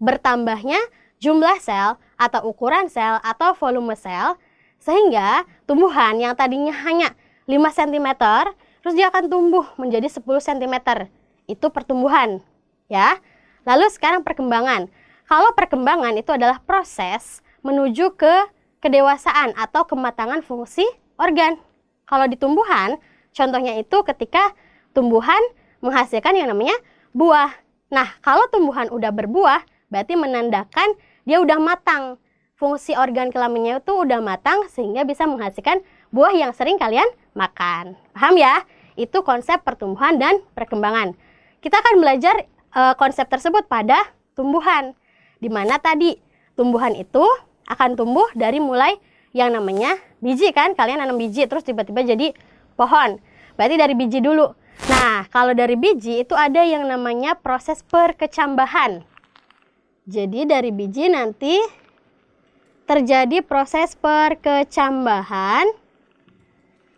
bertambahnya jumlah sel atau ukuran sel atau volume sel, sehingga tumbuhan yang tadinya hanya 5 cm, terus dia akan tumbuh menjadi 10 cm. Itu pertumbuhan, ya. Lalu sekarang perkembangan. Kalau perkembangan itu adalah proses menuju ke kedewasaan atau kematangan fungsi organ. Kalau di tumbuhan, contohnya itu ketika tumbuhan menghasilkan yang namanya buah. Nah, kalau tumbuhan udah berbuah, berarti menandakan dia udah matang. Fungsi organ kelaminnya itu udah matang sehingga bisa menghasilkan buah yang sering kalian makan. Paham ya? Itu konsep pertumbuhan dan perkembangan. Kita akan belajar konsep tersebut pada tumbuhan. Di mana tadi tumbuhan itu akan tumbuh dari mulai yang namanya biji kan? Kalian nanam biji terus tiba-tiba jadi pohon. Berarti dari biji dulu. Nah, kalau dari biji itu ada yang namanya proses perkecambahan. Jadi dari biji nanti terjadi proses perkecambahan.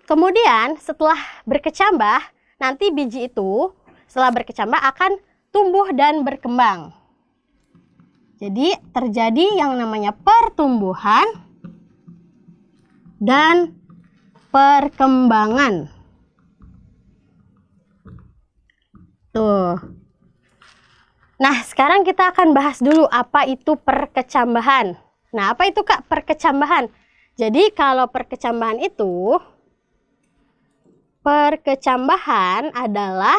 Kemudian setelah berkecambah, nanti biji itu setelah berkecambah akan tumbuh dan berkembang. Jadi terjadi yang namanya pertumbuhan dan perkembangan. Tuh. Nah, sekarang kita akan bahas dulu apa itu perkecambahan. Nah, apa itu Kak perkecambahan? Jadi kalau perkecambahan itu, perkecambahan adalah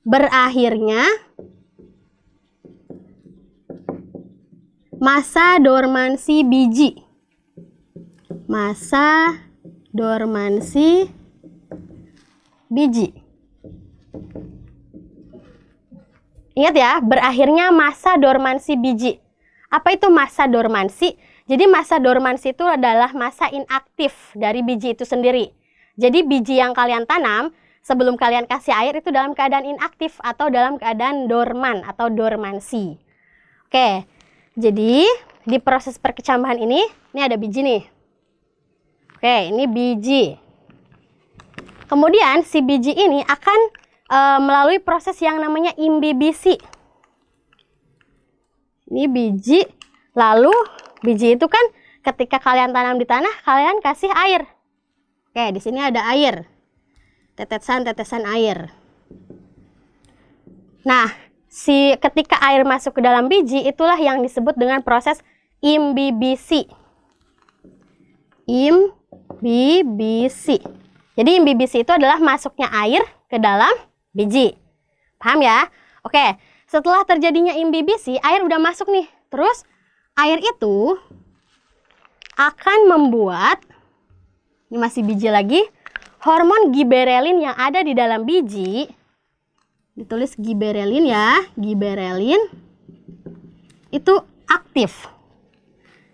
berakhirnya masa dormansi biji. Masa dormansi biji. Ingat ya, berakhirnya masa dormansi biji. Apa itu masa dormansi? Jadi masa dormansi itu adalah masa inaktif dari biji itu sendiri. Jadi biji yang kalian tanam sebelum kalian kasih air itu dalam keadaan inaktif atau dalam keadaan dorman atau dormansi. Oke, jadi di proses perkecambahan ini ada biji nih. Oke, ini biji. Kemudian si biji ini akan melalui proses yang namanya imbibisi. Ini biji, lalu biji itu kan ketika kalian tanam di tanah, kalian kasih air. Oke, di sini ada air. Tetesan-tetesan air. Nah, ketika air masuk ke dalam biji, itulah yang disebut dengan proses imbibisi. Imbibisi. Jadi imbibisi itu adalah masuknya air ke dalam biji. Paham ya? Oke, setelah terjadinya imbibisi, air udah masuk nih. Terus air itu akan membuat, ini masih biji lagi, hormon giberelin yang ada di dalam biji. Ditulis giberelin ya, giberelin itu aktif.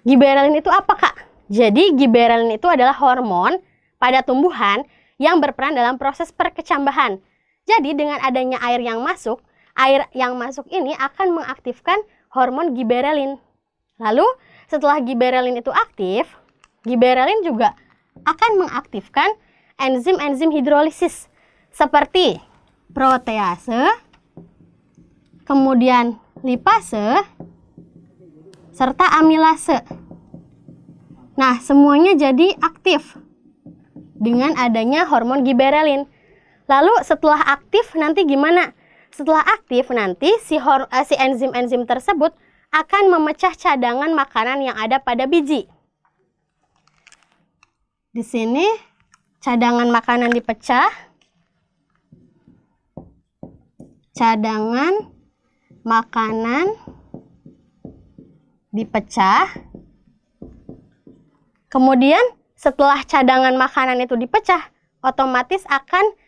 Giberelin itu apa Kak? Jadi giberelin itu adalah hormon pada tumbuhan yang berperan dalam proses perkecambahan. Jadi dengan adanya air yang masuk ini akan mengaktifkan hormon giberelin. Lalu setelah giberelin itu aktif, giberelin juga akan mengaktifkan enzim-enzim hidrolisis seperti protease, kemudian lipase, serta amilase. Nah, semuanya jadi aktif dengan adanya hormon giberelin. Lalu setelah aktif nanti gimana? Setelah aktif nanti si enzim-enzim tersebut akan memecah cadangan makanan yang ada pada biji. Di sini cadangan makanan dipecah. Cadangan makanan dipecah. Kemudian setelah cadangan makanan itu dipecah, otomatis akan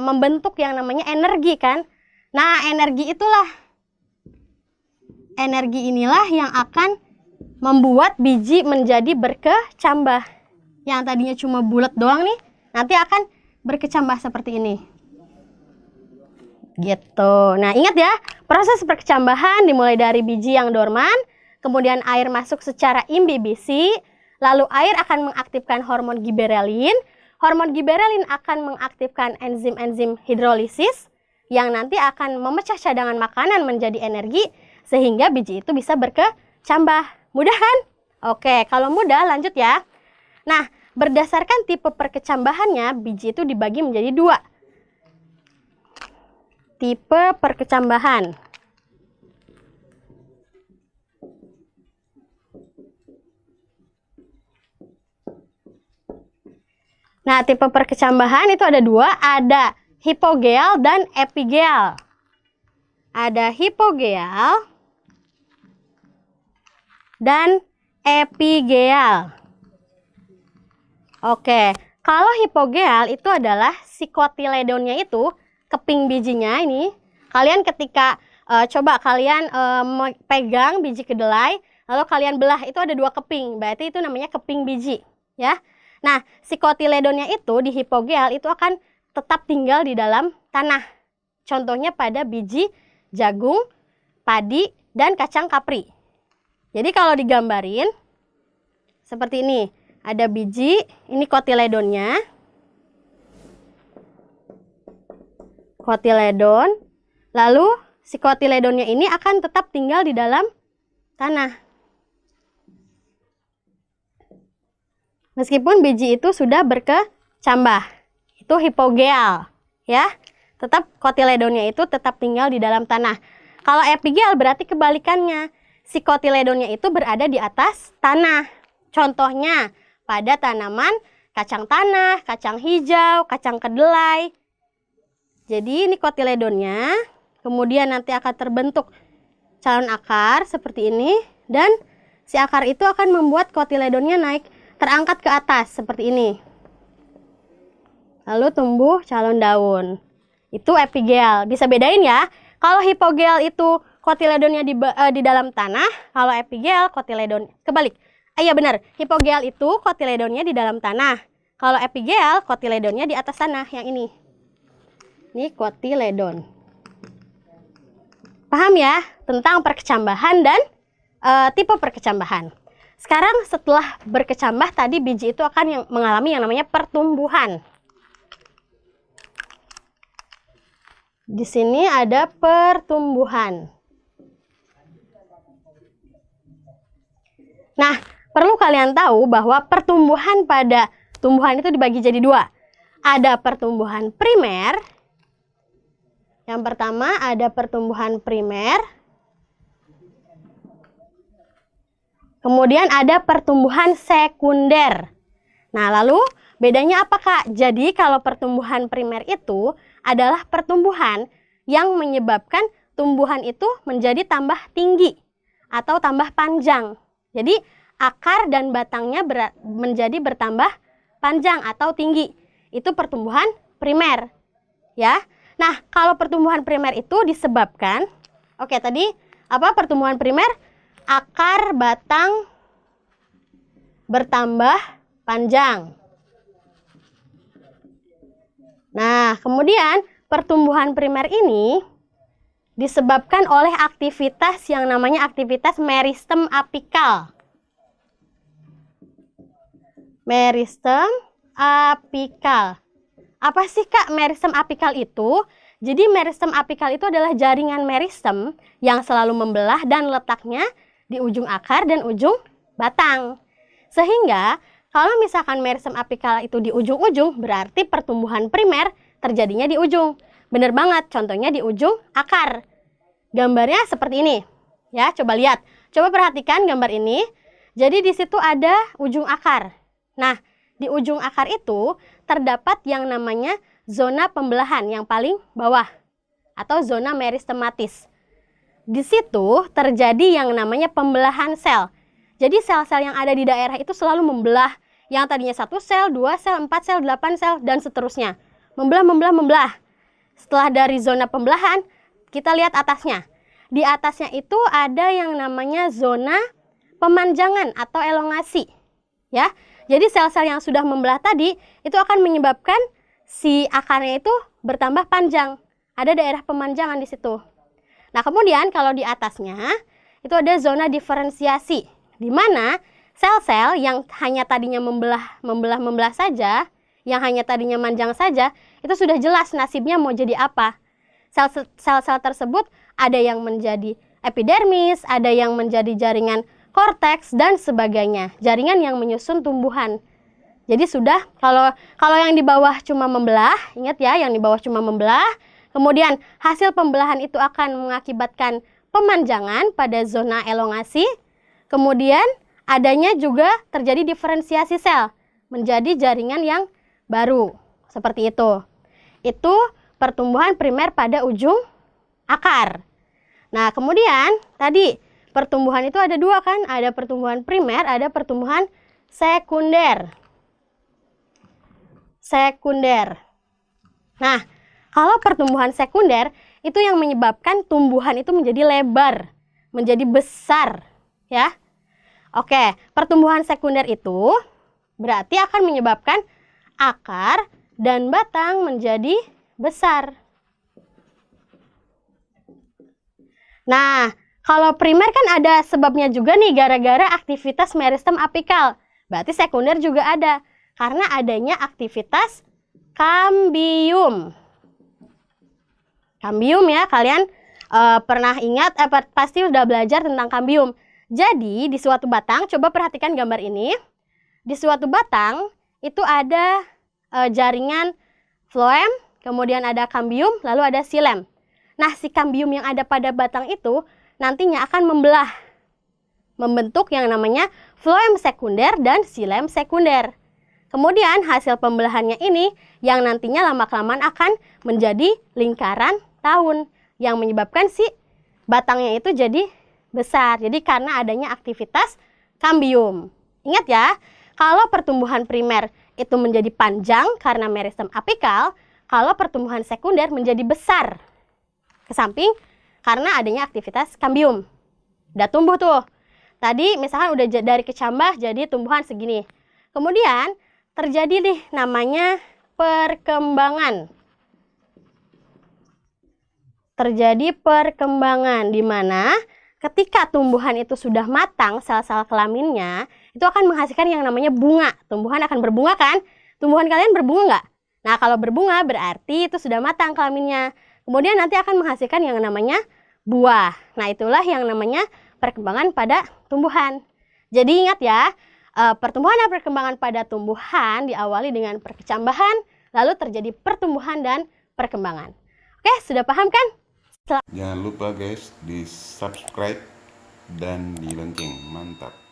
membentuk yang namanya energi kan. Nah, energi inilah yang akan membuat biji menjadi berkecambah. Yang tadinya cuma bulat doang nih, nanti akan berkecambah seperti ini. Gitu. Nah, ingat ya, proses perkecambahan dimulai dari biji yang dorman, kemudian air masuk secara imbibisi, lalu air akan mengaktifkan hormon giberelin. Hormon giberelin akan mengaktifkan enzim-enzim hidrolisis. yang nanti akan memecah cadangan makanan menjadi energi sehingga biji itu bisa berkecambah. Mudah kan? Oke, kalau mudah lanjut ya. Nah, berdasarkan tipe perkecambahannya, biji itu dibagi menjadi 2. Tipe perkecambahan. Nah, tipe perkecambahan itu ada 2, ada hipogeal dan epigeal. Ada hipogeal dan epigeal. Oke, kalau hipogeal itu adalah si kotiledonnya itu, keping bijinya ini, kalian ketika coba kalian pegang biji kedelai, lalu kalian belah, itu ada 2 keping, berarti itu namanya keping biji, ya. Nah, si kotiledonnya itu di hipogeal itu akan tetap tinggal di dalam tanah. Contohnya pada biji jagung, padi, dan kacang kapri. Jadi kalau digambarin seperti ini, ada biji, ini kotiledonnya. Kotiledon, lalu si kotiledonnya ini akan tetap tinggal di dalam tanah. Meskipun biji itu sudah berkecambah, itu hipogeal, ya. Tetap kotiledonnya itu tetap tinggal di dalam tanah. Kalau epigeal berarti kebalikannya, si kotiledonnya itu berada di atas tanah. Contohnya pada tanaman kacang tanah, kacang hijau, kacang kedelai. Jadi ini kotiledonnya, kemudian nanti akan terbentuk calon akar seperti ini, dan si akar itu akan membuat kotiledonnya naik, terangkat ke atas seperti ini. Lalu tumbuh calon daun. Itu epigeal. Bisa bedain ya. Kalau hipogeal itu kotiledonnya di dalam tanah, kalau epigeal kotiledon kebalik. Iya benar, hipogeal itu kotiledonnya di dalam tanah. Kalau epigeal kotiledonnya di atas tanah, yang ini. Ini kotiledon. Paham ya tentang perkecambahan dan tipe perkecambahan. Sekarang setelah berkecambah tadi biji itu akan mengalami yang namanya pertumbuhan. Di sini ada pertumbuhan. Nah, perlu kalian tahu bahwa pertumbuhan pada tumbuhan itu dibagi jadi 2. Ada pertumbuhan primer. Yang pertama ada pertumbuhan primer. Kemudian ada pertumbuhan sekunder. Nah, lalu bedanya apa, Kak? Jadi kalau pertumbuhan primer itu adalah pertumbuhan yang menyebabkan tumbuhan itu menjadi tambah tinggi atau tambah panjang. Jadi akar dan batangnya menjadi bertambah panjang atau tinggi. Itu pertumbuhan primer. Ya. Nah, kalau pertumbuhan primer itu disebabkan, oke tadi apa pertumbuhan primer? Akar batang bertambah panjang. Nah, kemudian pertumbuhan primer ini disebabkan oleh aktivitas yang namanya aktivitas meristem apikal. Meristem apikal. Apa sih, Kak, meristem apikal itu? Jadi meristem apikal itu adalah jaringan meristem yang selalu membelah dan letaknya di ujung akar dan ujung batang. Sehingga kalau misalkan meristem apikal itu di ujung-ujung, berarti pertumbuhan primer terjadinya di ujung. Bener banget, contohnya di ujung akar. Gambarnya seperti ini. Ya, coba lihat. Coba perhatikan gambar ini. Jadi di situ ada ujung akar. Nah, di ujung akar itu terdapat yang namanya zona pembelahan yang paling bawah atau zona meristematis. Di situ terjadi yang namanya pembelahan sel. Jadi sel-sel yang ada di daerah itu selalu membelah. Yang tadinya 1 sel, 2 sel, 4 sel, 8 sel, dan seterusnya. Membelah. Setelah dari zona pembelahan, kita lihat atasnya. Di atasnya itu ada yang namanya zona pemanjangan atau elongasi. Ya, jadi sel-sel yang sudah membelah tadi, itu akan menyebabkan si akarnya itu bertambah panjang. Ada daerah pemanjangan di situ. Nah, kemudian kalau di atasnya itu ada zona diferensiasi, di mana sel-sel yang hanya tadinya membelah saja, yang hanya tadinya manjang saja, itu sudah jelas nasibnya mau jadi apa. Sel-sel tersebut ada yang menjadi epidermis, ada yang menjadi jaringan korteks, dan sebagainya. Jaringan yang menyusun tumbuhan. Jadi sudah, kalau yang di bawah cuma membelah, ingat ya, yang di bawah cuma membelah. Kemudian hasil pembelahan itu akan mengakibatkan pemanjangan pada zona elongasi. Kemudian adanya juga terjadi diferensiasi sel menjadi jaringan yang baru. Seperti itu. Itu pertumbuhan primer pada ujung akar. Nah, kemudian tadi pertumbuhan itu ada dua kan? Ada pertumbuhan primer, ada pertumbuhan sekunder. Nah, kalau pertumbuhan sekunder itu yang menyebabkan tumbuhan itu menjadi lebar, menjadi besar, ya. Oke, pertumbuhan sekunder itu berarti akan menyebabkan akar dan batang menjadi besar. Nah, kalau primer kan ada sebabnya juga nih, gara-gara aktivitas meristem apikal. Berarti sekunder juga ada, karena adanya aktivitas kambium. Kambium ya, kalian pernah ingat, pasti udah belajar tentang kambium. Jadi, di suatu batang, coba perhatikan gambar ini. Di suatu batang, itu ada jaringan floem, kemudian ada kambium, lalu ada silem. Nah, si kambium yang ada pada batang itu nantinya akan membelah, membentuk yang namanya floem sekunder dan silem sekunder. Kemudian hasil pembelahannya ini yang nantinya lama-kelamaan akan menjadi lingkaran tahun yang menyebabkan si batangnya itu jadi besar. Jadi karena adanya aktivitas kambium. Ingat ya, kalau pertumbuhan primer itu menjadi panjang karena meristem apikal, kalau pertumbuhan sekunder menjadi besar ke samping karena adanya aktivitas kambium. Udah tumbuh tuh. Tadi misalkan udah dari kecambah jadi tumbuhan segini. Kemudian terjadi nih namanya perkembangan. Terjadi perkembangan di mana ketika tumbuhan itu sudah matang, sel-sel kelaminnya itu akan menghasilkan yang namanya bunga. Tumbuhan akan berbunga kan? Tumbuhan kalian berbunga nggak? Nah, kalau berbunga berarti itu sudah matang kelaminnya. Kemudian nanti akan menghasilkan yang namanya buah. Nah, itulah yang namanya perkembangan pada tumbuhan. Jadi ingat ya, pertumbuhan dan perkembangan pada tumbuhan diawali dengan perkecambahan, lalu terjadi pertumbuhan dan perkembangan. Oke, sudah paham kan? Jangan lupa guys, di subscribe dan di lonceng. Mantap.